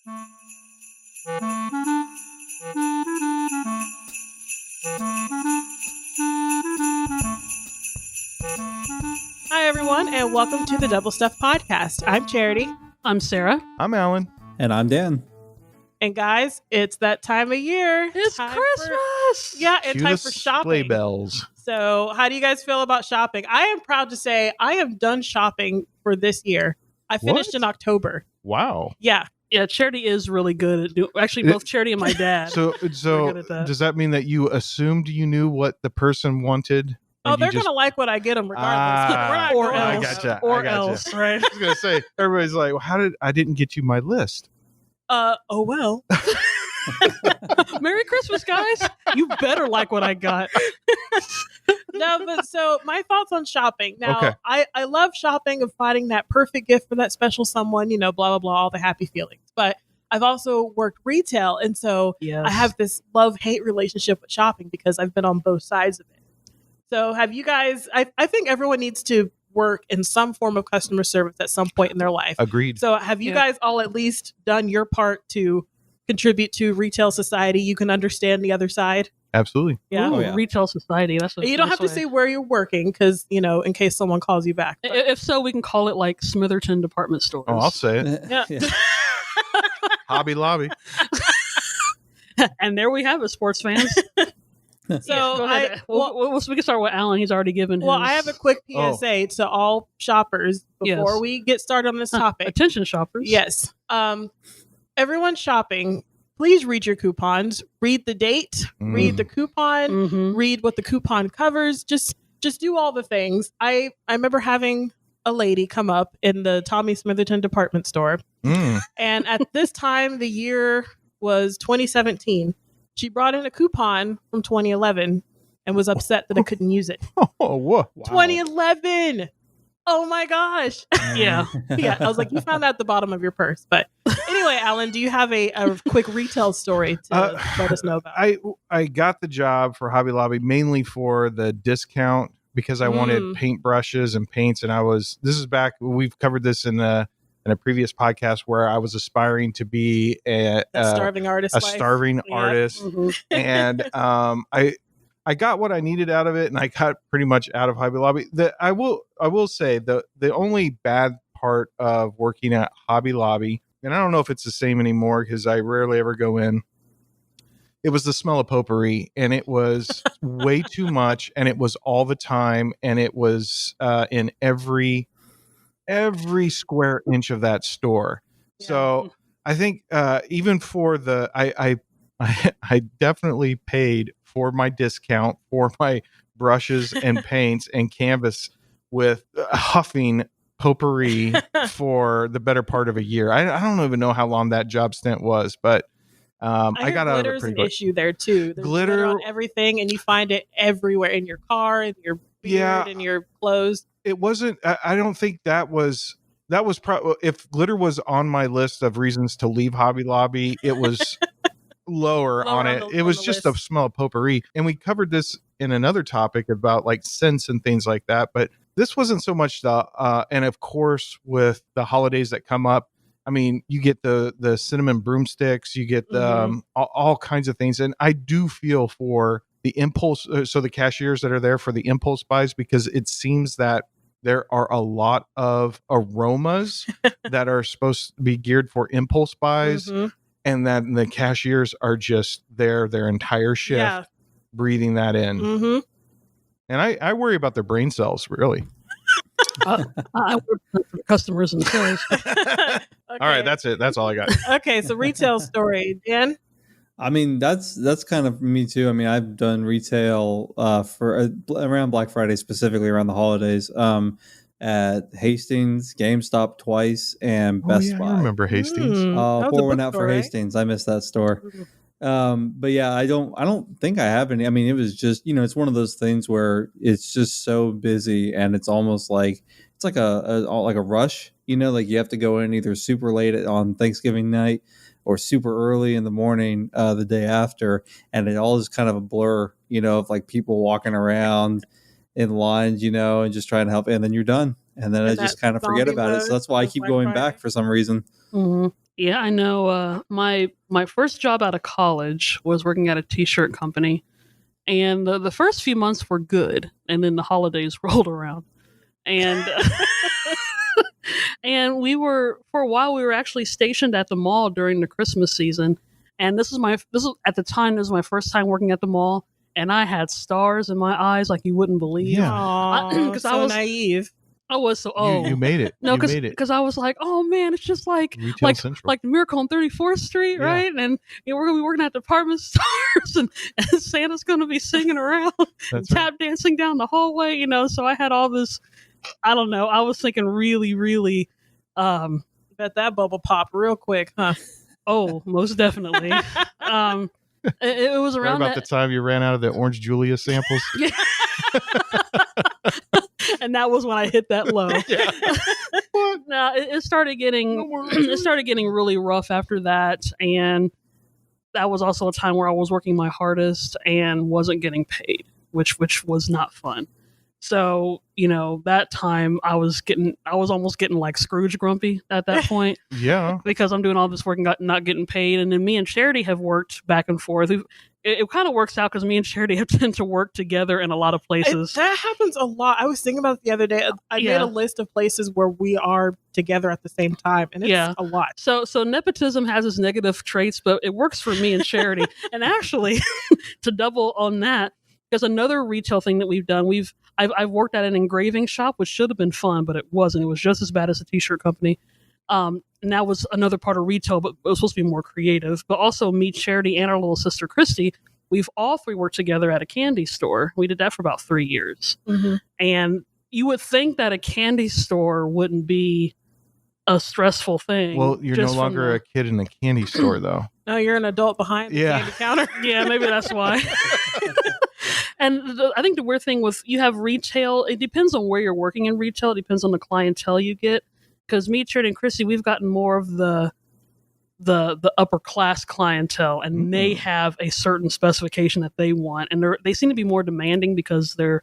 Hi, everyone, and welcome to the Double Stuff Podcast. I'm Charity. I'm Sarah. I'm Alan. And I'm Dan. And guys, it's that time of year. It's Christmas! It's time for shopping. Sleigh bells. So how do you guys feel about shopping? I am proud to say I am done shopping for this year. I finished in October. Wow. Yeah. Yeah, Charity is really good at doing. Actually, both Charity and my dad. So good at that. does that mean that you assumed you knew what the person wanted? Oh, they're going to like what I get them regardless. We're not or going else. I gotcha. Or I gotcha. else, right? I was going to say, everybody's like, well, I didn't get you my list? Oh, well. Merry Christmas, guys. You better like what I got. No, but so my thoughts on shopping. Now, Okay. I love shopping and finding that perfect gift for that special someone, blah, blah, blah, all the happy feelings. But I've also worked retail. And so Yes. I have this love-hate relationship with shopping because I've been on both sides of it. So have you guys, I think everyone needs to work in some form of customer service at some point in their life. Agreed. So have you guys all at least done your part to contribute to retail society? You can understand the other side. Absolutely. Yeah. Ooh, Oh, yeah. Retail society. That's You don't have to say where you're working because, in case someone calls you back. But If so, we can call it like Smitherton Department Store. Oh, I'll say it. Yeah. Hobby Lobby. And there we have it, sports fans. So Go ahead. We can start with Alan. He's already given his. well, I have a quick Oh. PSA to all shoppers before Yes. we get started on this topic. Attention, shoppers. Yes. Everyone shopping, please read your coupons. Read the date. Read the coupon. Mm-hmm. Read what the coupon covers. Just do all the things. I remember having a lady come up in the Tommy Smitherton Department Store, and at this time, the year was 2017. She brought in a coupon from 2011 and was upset that I couldn't use it. Oh, whoa. 2011. Oh my gosh. Yeah. Yeah. I was like, you found that at the bottom of your purse. But anyway, Alan, do you have a quick retail story to let us know about? I got the job for Hobby Lobby mainly for the discount because I wanted paint brushes and paints. And this is back, we've covered this in a previous podcast where I was aspiring to be a starving artist. Artist. Mm-hmm. And I got what I needed out of it, and I got pretty much out of Hobby Lobby. I will say the only bad part of working at Hobby Lobby, and I don't know if it's the same anymore because I rarely ever go in, it was the smell of potpourri, and it was way too much, and it was all the time, and it was in every square inch of that store. Yeah. So I think even for I definitely paid for my discount for my brushes and paints and canvas with huffing potpourri for the better part of a year. I don't even know how long that job stint was, but I got out of it pretty an quick. issue there too. There's glitter on everything, and you find it everywhere in your car, in your beard, in your clothes. It wasn't. I don't think that was probably, if glitter was on my list of reasons to leave Hobby Lobby, it was lower on it. It was just a smell of potpourri. And we covered this in another topic about like scents and things like that. But this wasn't so much and of course, with the holidays that come up, I mean, you get the cinnamon broomsticks, you get the all kinds of things. And I do feel for the impulse. So the cashiers that are there for the impulse buys, because it seems that there are a lot of aromas that are supposed to be geared for impulse buys. And then the cashiers are just there their entire shift breathing that in. And I worry about their brain cells, really. I work for customers and sales. Okay. All right, that's it. That's all I got. Okay, so retail story. Dan? I mean, that's kind of me too. I mean, I've done retail for around Black Friday, specifically around the holidays, at Hastings, GameStop twice, and Best Buy. I remember Hastings. Pour one out for Hastings. I missed that store. But yeah, I don't think I have any. I mean, it was just, it's one of those things where it's just so busy, and it's almost like it's like a rush. Like you have to go in either super late on Thanksgiving night or super early in the morning the day after, and it all is kind of a blur, of like people walking around in lines, and just trying to help, and then you're done, and then I just kind of forget about it. So that's why I keep going back for some reason. Yeah, I know. My first job out of college was working at a t-shirt company, and the first few months were good, and then the holidays rolled around, and and for a while we were actually stationed at the mall during the Christmas season, and this is at the time this was my first time working at the mall, and I had stars in my eyes like you wouldn't believe. Yeah. Because I was naive. I was so You made it. no, you made it. because I was like, oh man, it's just like Retail Central. like the Miracle on 34th Street, Yeah. right? And we're gonna be working at department stores, and Santa's gonna be singing around, and tap dancing down the hallway, So I had all this. I don't know. I was thinking really, really. Bet that bubble popped real quick, huh? Oh, most definitely. It was around right about the time you ran out of the Orange Julia samples. Yeah. And that was when I hit that low. No, it started getting really rough after that, and that was also a time where I was working my hardest and wasn't getting paid, which was not fun. So, that time I was almost getting like Scrooge grumpy at that point. Yeah. Because I'm doing all this work and not getting paid. And then me and Charity have worked back and forth. It kind of works out because me and Charity have tend to work together in a lot of places. That happens a lot. I was thinking about it the other day. I made a list of places where we are together at the same time, and it's a lot. So nepotism has its negative traits, but it works for me and Charity. And actually, to double on that, because another retail thing that we've done, I've worked at an engraving shop, which should have been fun, but it wasn't. It was just as bad as a t-shirt company. And that was another part of retail, but it was supposed to be more creative. But also me, Charity, and our little sister, Christy, we've all three worked together at a candy store. We did that for about 3 years. Mm-hmm. And you would think that a candy store wouldn't be a stressful thing. Well, you're no longer a kid in a candy store, though. No, you're an adult behind the candy counter. Yeah, maybe that's why. And I think the weird thing with you have retail, it depends on where you're working in retail. It depends on the clientele you get. Because me, Charity, and Chrissy, we've gotten more of the upper class clientele, and they have a certain specification that they want, and they seem to be more demanding because they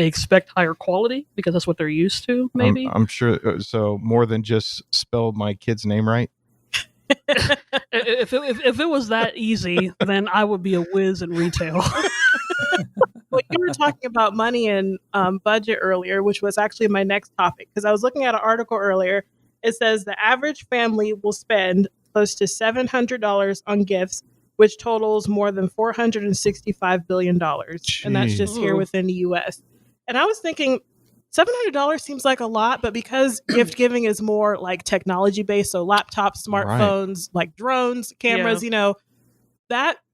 expect higher quality because that's what they're used to. Maybe I'm sure. So more than just spell my kid's name right. If it was that easy, then I would be a whiz in retail. Well, you were talking about money and budget earlier, which was actually my next topic, because I was looking at an article earlier. It says the average family will spend close to $700 on gifts, which totals more than $465 billion. Jeez. And that's just here within the U.S. And I was thinking, $700 seems like a lot, but because gift giving is more like technology based, so laptops, smartphones, like drones, cameras,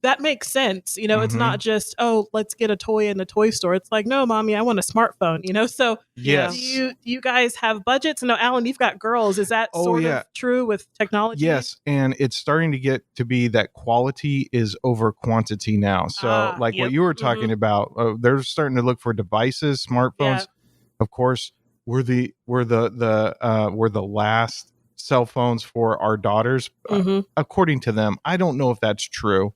that makes sense. It's not just, let's get a toy in the toy store. It's like, no, mommy, I want a smartphone, So yes. Do you guys have budgets? No, Alan, you've got girls. Is that sort of true with technology? Yes. And it's starting to get to be that quality is over quantity now. So what you were talking about, they're starting to look for devices, smartphones. Yeah. Of course, we're the last cell phones for our daughters, according to them. I don't know if that's true.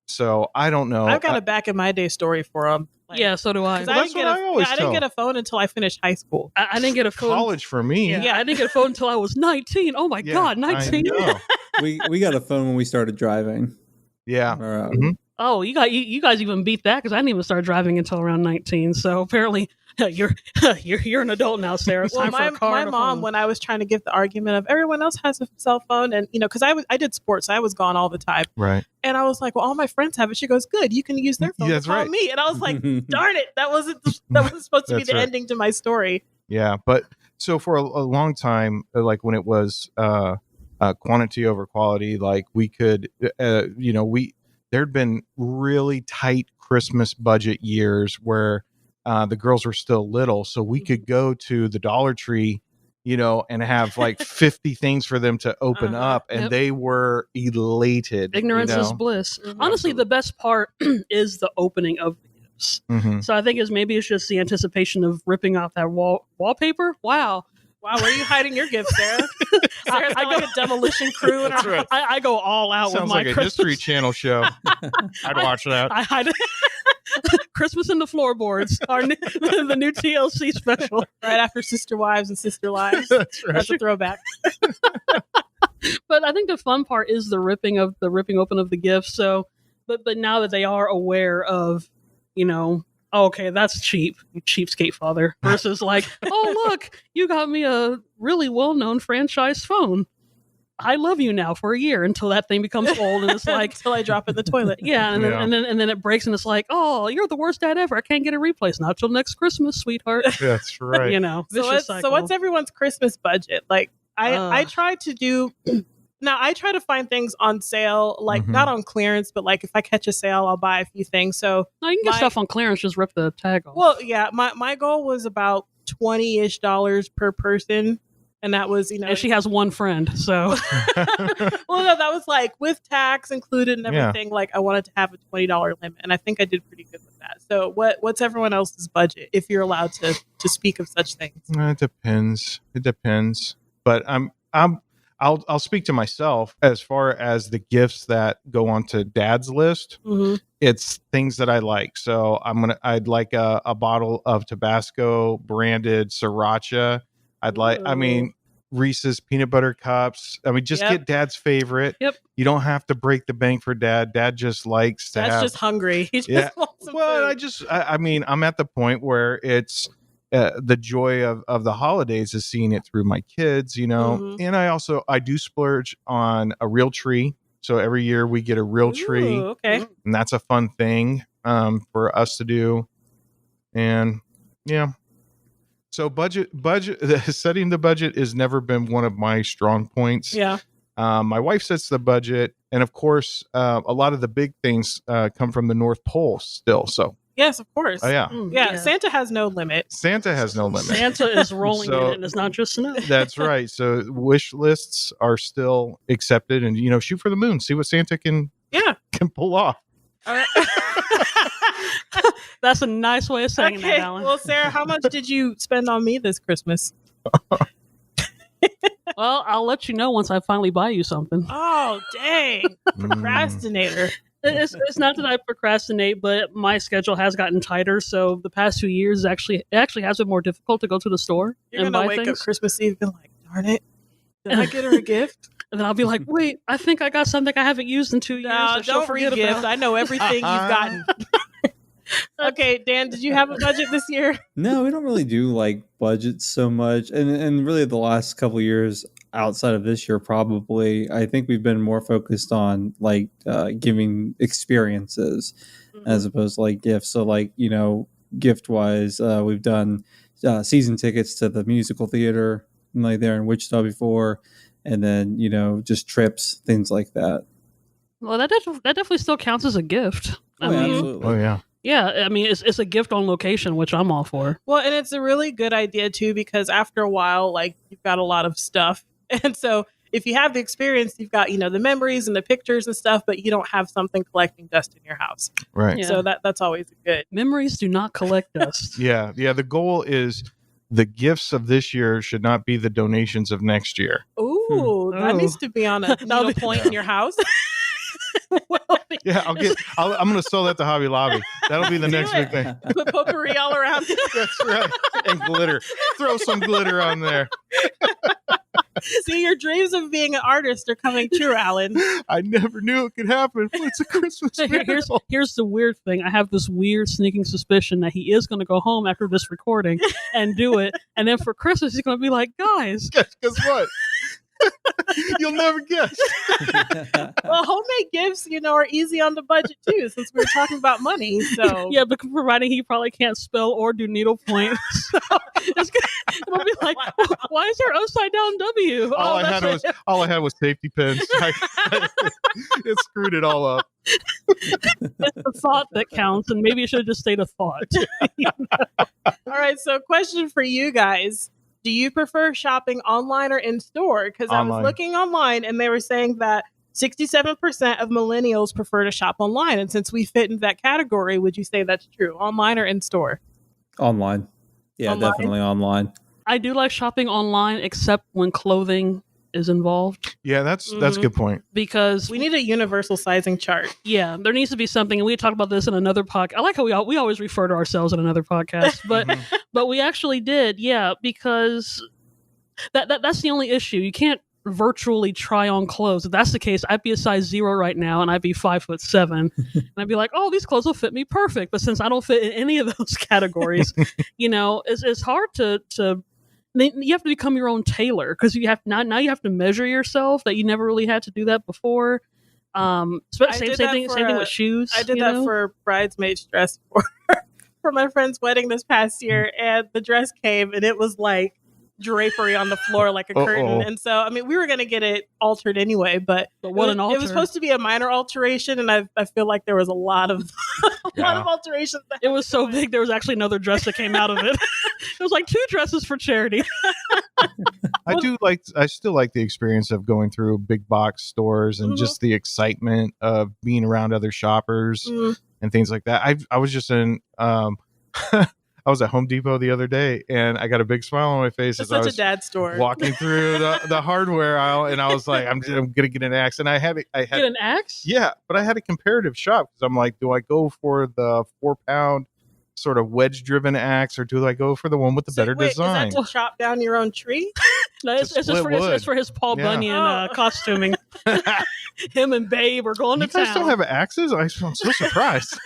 So I don't know. I've got a back in my day story for them. Yeah, so do I. I didn't get a phone until I finished high school. I didn't get a phone. College for me. Yeah, I didn't get a phone until I was 19. Oh my God, 19. We got a phone when we started driving. Yeah. Oh, you guys even beat that because I didn't even start driving until around 19. So apparently you're an adult now, Sarah. It's time for a car. My mom, when I was trying to give the argument of everyone else has a cell phone, and because I did sports, so I was gone all the time. Right. And I was like, well, all my friends have it. She goes, good, you can use their phone to call me. And I was like, darn it, that wasn't supposed to be the ending to my story. Yeah, but so for a long time, like when it was quantity over quality, like we could, there'd been really tight Christmas budget years where the girls were still little, so we could go to the Dollar Tree, and have like 50 things for them to open up, and they were elated. Ignorance is bliss. Honestly, the best part is the opening of the gifts. So I think it's just the anticipation of ripping off that wallpaper. Wow, where are you hiding your gifts, Sarah? Sarah's got like a demolition crew. Right. I go all out with my Sounds like a History Channel show. I'd watch that. I hide Christmas in the Floorboards, the new TLC special. Right after Sister Wives and Sister Lives. That's right. That's a throwback. But I think the fun part is the ripping open of the gifts. So, but now that they are aware of, oh, okay, that's cheap, you cheapskate father, versus like, oh look, you got me a really well-known franchise phone. I love you now for a year until that thing becomes old and it's like until I drop it in the toilet. Yeah, and then it breaks and it's like, oh, you're the worst dad ever. I can't get it replaced. Not till next Christmas, sweetheart. That's right. So what's everyone's Christmas budget? Like I try to do now. I try to find things on sale, like not on clearance, but like if I catch a sale, I'll buy a few things. So no, you can get stuff on clearance. Just rip the tag off. Well, yeah, my goal was about $20-ish per person. And that was, and she has one friend, so. Well, no, that was like with tax included and everything. Yeah. Like I wanted to have a $20 limit, and I think I did pretty good with that. So, what's everyone else's budget, if you're allowed to speak of such things? It depends. But I'll speak to myself as far as the gifts that go onto Dad's list. Mm-hmm. It's things that I like. So I'd like a bottle of Tabasco branded sriracha. Reese's peanut butter cups. Get Dad's favorite. Yep. You don't have to break the bank for Dad. Dad just likes to Dad's just hungry. He just wants some food. I'm at the point where it's the joy of the holidays is seeing it through my kids, And I do splurge on a real tree. So every year we get a real tree. Okay. And that's a fun thing for us to do. And yeah. So budget setting the budget has never been one of my strong points. Yeah. My wife sets the budget, and of course, a lot of the big things come from the North Pole still. So yes, of course. Oh yeah. Yeah. Santa has no limit. Santa is rolling in it, and it's not just snow. That's right. So wish lists are still accepted, and shoot for the moon. See what Santa can pull off. All right. That's a nice way of saying that, Alan. Well, Sarah, how much did you spend on me this Christmas? Well, I'll let you know once I finally buy you something. Oh, dang. Procrastinator. It's not that I procrastinate, but my schedule has gotten tighter. So the past 2 years, it actually has been more difficult to go to the store and buy things. You're going to wake up Christmas Eve and be like, darn it. Did I get her a gift? And then I'll be like, wait, I think I got something I haven't used in 2 years. No, don't forget gift. I know everything you've gotten. Okay, Dan, did you have a budget this year? No, we don't really do like budgets so much. And really the last couple of years outside of this year, probably, I think we've been more focused on like giving experiences as opposed to like gifts. So like, gift wise, we've done season tickets to the musical theater like there in Wichita before. And then, just trips, things like that. Well, that definitely still counts as a gift. Absolutely. Oh, yeah. Yeah, it's a gift on location, which I'm all for. Well, and it's a really good idea, too, because after a while, like, you've got a lot of stuff. And so if you have the experience, you've got, the memories and the pictures and stuff, but you don't have something collecting dust in your house. Right. Yeah. So that's always good. Memories do not collect dust. Yeah. The goal is the gifts of this year should not be the donations of next year. Ooh, that needs to be on a needle point in your house. Yeah, I'm going to sell that to Hobby Lobby. That'll be the next big thing. Put potpourri all around. That's right. And glitter. Throw some glitter on there. See, your dreams of being an artist are coming true, Alan. I never knew it could happen. It's a Christmas miracle. Here's the weird thing. I have this weird sneaking suspicion that he is going to go home after this recording and do it. And then for Christmas, he's going to be like, guys. Guess what? You'll never guess. Well, homemade gifts, are easy on the budget too, since we were talking about money. So yeah, but providing he probably can't spell or do needlepoint, so it'll be like, why is there upside down W? All I had was safety pins. It screwed it all up. It's the thought that counts, and maybe it should have just stayed a thought. All right, so question for you guys. Do you prefer shopping online or in store? Because I was looking online and they were saying that 67% of millennials prefer to shop online. And since we fit into that category, would you say that's true? Online or in store? Online. Yeah, definitely online. I do like shopping online, except when clothing is involved. Yeah, that's a good point. Because we need a universal sizing chart. Yeah, there needs to be something, and we talked about this in another podcast. I like how we always refer to ourselves in another podcast, but but we actually did, yeah, because that's the only issue. You can't virtually try on clothes. If that's the case, I'd be a size 0 right now, and I'd be 5'7", and I'd be like, "Oh, these clothes will fit me perfect." But since I don't fit in any of those categories, it's hard to. You have to become your own tailor because you have now you have to measure yourself that you never really had to do that before. Same thing with shoes. I did that for a bridesmaid's dress for my friend's wedding this past year, and the dress came and it was like drapery on the floor like a curtain. And so, I mean, we were going to get it altered anyway, but an it was supposed to be a minor alteration, and I feel like there was a lot of lot of alterations. It was so big, there was actually another dress that came out of it. It was like 2 dresses for charity. I still like the experience of going through big box stores and just the excitement of being around other shoppers and things like that. I was just in I was at Home Depot the other day, and I got a big smile on my face as I was a dad store walking through the hardware aisle, and I was like, I'm gonna get an axe, and I had get an axe. Yeah, but I had a comparative shop because I'm like, do I go for the 4-pound sort of wedge-driven axe, or do I go for the one with the better design? Is that to chop down your own tree? No, it's for his Paul Bunyan costuming. Him and Babe are going to town. You guys don't have axes? I'm so surprised.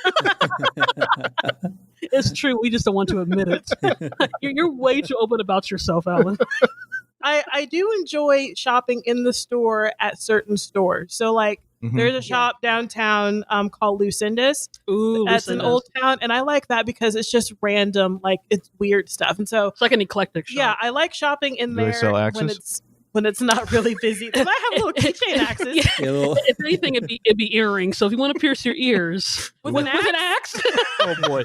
It's true. We just don't want to admit it. You're way too open about yourself, Alan. I do enjoy shopping in the store at certain stores. So like there's a shop downtown called Lucinda's. Ooh, that's an old town, and I like that because it's just random, like it's weird stuff. And so it's like an eclectic shop. Yeah, I like shopping in there they sell axes? when it's not really busy. They might have little keychain axes. If anything, it'd be earrings. So if you want to pierce your ears with an axe, oh boy,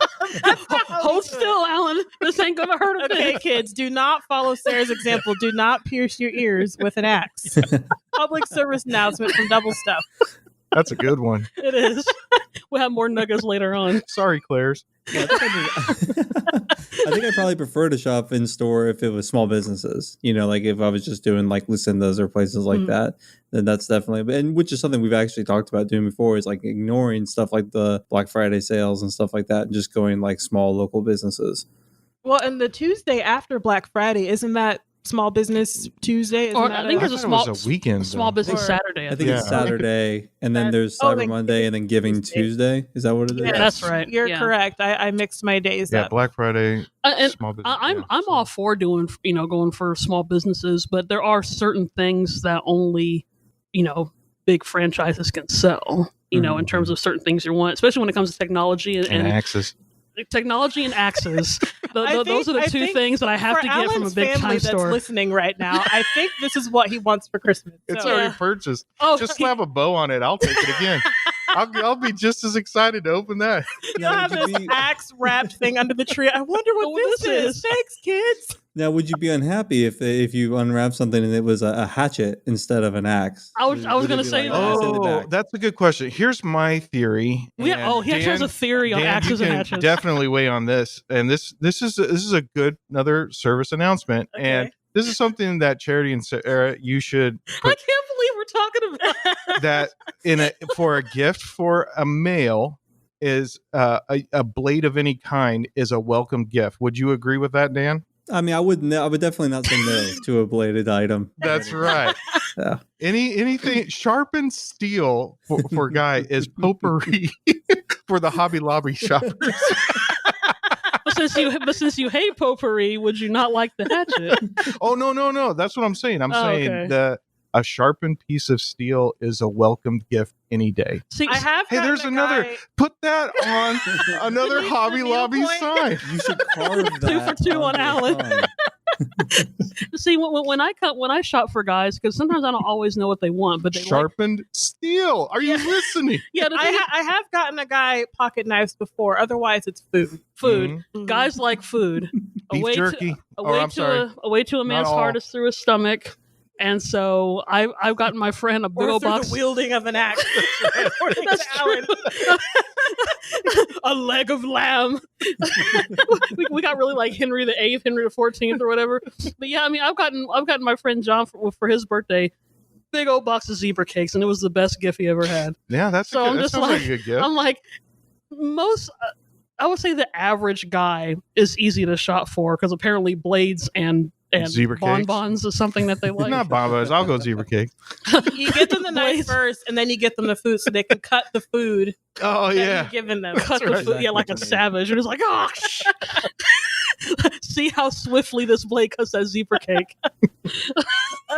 hold still, Alan. This ain't gonna hurt a bit. Okay, kids, do not follow Sarah's example. Do not pierce your ears with an axe. Public service announcement from Double Stuff. That's a good one. It is. We'll have more nuggets later on. Sorry, Claire's. Yeah, I think I'd probably prefer to shop in store if it was small businesses. Like if I was just doing like Lucinda's or places like that, then that's definitely, and which is something we've actually talked about doing before, is like ignoring stuff like the Black Friday sales and stuff like that, and just going like small local businesses. Well, and the Tuesday after Black Friday, isn't that Small Business Tuesday? I think there's a weekend. Small Business Saturday. I think it's Saturday, and then there's Cyber Monday, and then Giving Tuesday. Is that what it is? Yeah, that's right. You're correct. I mixed my days up. Black Friday. And small business, I'm all for going for small businesses, but there are certain things that only big franchises can sell. In terms of certain things you want, especially when it comes to technology and axes. Technology and axes. Those are the two things that I have to get from a big time store. That's listening right now, I think this is what he wants for Christmas. It's already purchased. Just slap a bow on it. I'll take it again. I'll be just as excited to open that. You'll have this axe wrapped thing under the tree. I wonder what this is. Thanks, kids. Now, would you be unhappy if you unwrapped something and it was a hatchet instead of an axe? I was going to say that. Oh, that's a good question. Here's my theory. He actually has a theory on axes and hatchets. Definitely weigh on this. And this is a good another service announcement. Okay. And this is something that Charity and Sarah, you should. I can't believe we're talking about that for a gift for a male is a blade of any kind is a welcome gift. Would you agree with that, Dan? I mean, I would definitely not say no to a bladed item. That's right. Yeah. Anything sharpened steel for a guy is potpourri for the Hobby Lobby shoppers. But since you hate potpourri, would you not like the hatchet? Oh no. That's what I'm saying. I'm saying that a sharpened piece of steel is a welcomed gift any day. See, there's another. Put that on another Hobby Lobby sign. You should carve that. 2 for 2 on Alan. See, when I shop for guys, because sometimes I don't always know what they want, but they sharpened steel. Are you listening? Yeah, I have gotten a guy pocket knives before. Otherwise, it's food. Mm-hmm. Guys like food. Beef jerky. A way to a man's heart is through his stomach. And so I've gotten my friend a big old box. The wielding of an axe. That's true. A leg of lamb. we got really like Henry VIII, Henry XIV, or whatever. But yeah, I mean, I've gotten my friend John for his birthday, big old box of zebra cakes, and it was the best gift he ever had. Yeah, that sounds like a good gift. I'm like, I would say the average guy is easy to shop for because apparently blades and And Zebra cakes? bonbons is something that they like. Not bonbons. I'll go zebra cake. You get them the night Blaze. first, and then you get them the food so they can cut the food Oh that yeah. you've given them. Cut the right. food, yeah, like a savage. And it's like, oh, see how swiftly this blade cuts that zebra cake.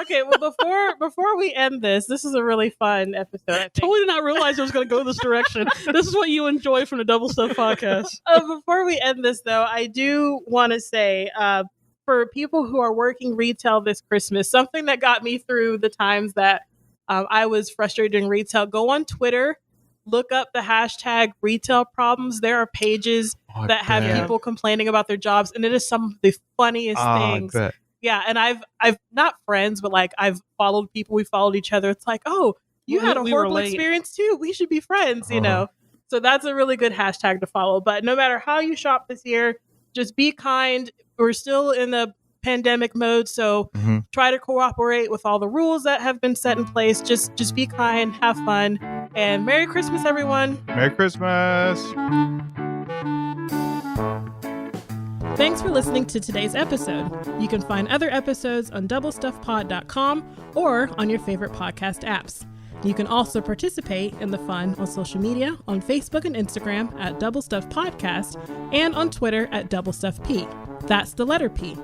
Okay, well, before we end this is a really fun episode. I think. Totally did not realize it was going to go this direction. This is what you enjoy from the Double Stuff podcast. Before we end this, though, I do want to say, for people who are working retail this Christmas, something that got me through the times that I was frustrated in retail, go on Twitter, look up the hashtag retail problems. There are pages that have people complaining about their jobs, and it is some of the funniest things. I bet. Yeah, and I've not friends, but like I've followed people. We followed each other. It's like, oh, you had a horrible experience too. We should be friends, you know. So that's a really good hashtag to follow. But no matter how you shop this year, just be kind. We're still in the pandemic mode, so try to cooperate with all the rules that have been set in place. Just be kind, have fun, and Merry Christmas, everyone. Merry Christmas. Thanks for listening to today's episode. You can find other episodes on doublestuffpod.com or on your favorite podcast apps. You can also participate in the fun on social media on Facebook and Instagram at Double Stuff Podcast and on Twitter at Double Stuff P. That's the letter P.